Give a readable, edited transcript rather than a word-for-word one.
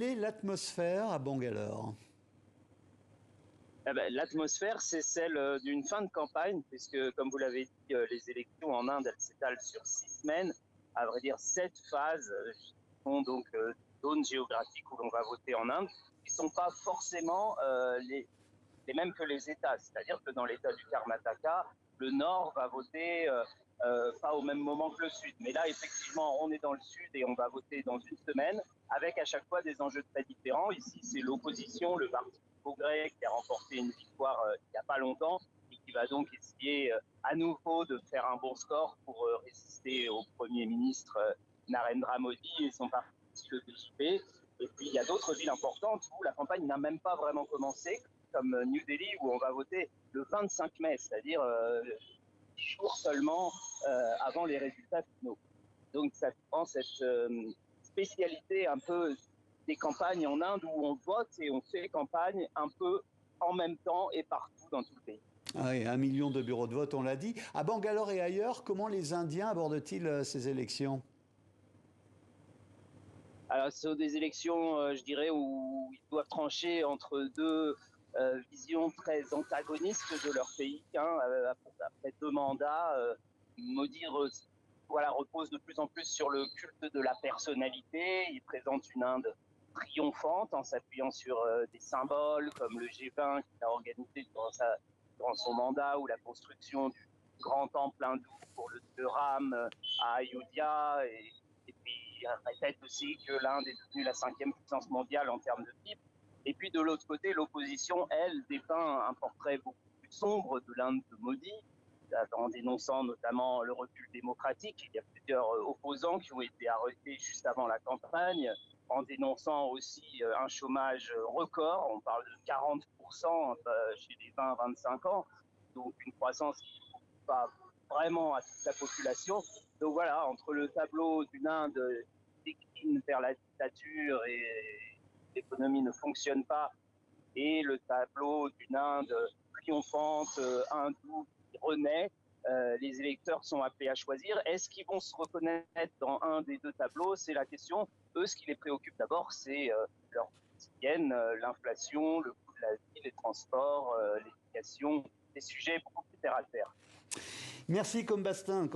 Quelle est l'atmosphère à Bangalore? L'atmosphère, c'est celle d'une fin de campagne, puisque, comme vous l'avez dit, les élections en Inde, elles s'étalent sur 6 semaines, à vrai dire 7 phases, qui sont donc zones géographiques où l'on va voter en Inde, qui ne sont pas forcément les mêmes que les États. C'est-à-dire que dans l'État du Karnataka, le Nord va voter pas au même moment que le Sud. Mais là, effectivement, on est dans le Sud et on va voter dans une semaine, avec à chaque fois des enjeux très différents. Ici, c'est l'opposition, le Parti progrès, qui a remporté une victoire il n'y a pas longtemps et qui va donc essayer à nouveau de faire un bon score pour résister au Premier ministre Narendra Modi et son parti, le BJP. Et puis, il y a d'autres villes importantes où la campagne n'a même pas vraiment commencé, comme New Delhi, où on va voter le 25 mai, c'est-à-dire 10 jours seulement avant les résultats finaux. Donc, ça prend cette spécialité un peu des campagnes en Inde où on vote et on fait campagne un peu en même temps et partout dans tout le pays. Ah oui, 1 million de bureaux de vote, on l'a dit. À Bangalore et ailleurs, comment les Indiens abordent-ils ces élections? Alors, ce sont des élections, je dirais, où ils doivent trancher entre deux visions très antagonistes de leur pays. Après 2 mandats, Modi repose de plus en plus sur le culte de la personnalité. Il présente une Inde triomphante en s'appuyant sur des symboles comme le G20 qu'il a organisé durant son mandat, ou la construction du grand temple hindou pour le dieu Ram à Ayodhya. Et puis, il répète aussi que l'Inde est devenue la 5e puissance mondiale en termes de PIB. Et puis, de l'autre côté, l'opposition, elle, dépeint un portrait beaucoup plus sombre de l'Inde de Modi, en dénonçant notamment le recul démocratique. Il y a plusieurs opposants qui ont été arrêtés juste avant la campagne, en dénonçant aussi un chômage record. On parle de 40% chez les 20-25 ans, donc une croissance qui ne trouve pas vraiment à toute la population. Donc voilà, entre le tableau d'une Inde qui décline vers la dictature et l'économie ne fonctionne pas, et le tableau d'une Inde triomphante, hindoue, qui renaît, les électeurs sont appelés à choisir. Est-ce qu'ils vont se reconnaître dans un des deux tableaux? C'est la question. Eux, ce qui les préoccupe d'abord, c'est leur quotidienne, l'inflation, le coût de la vie, les transports, l'éducation, des sujets beaucoup plus terre à terre. Merci, Combastin.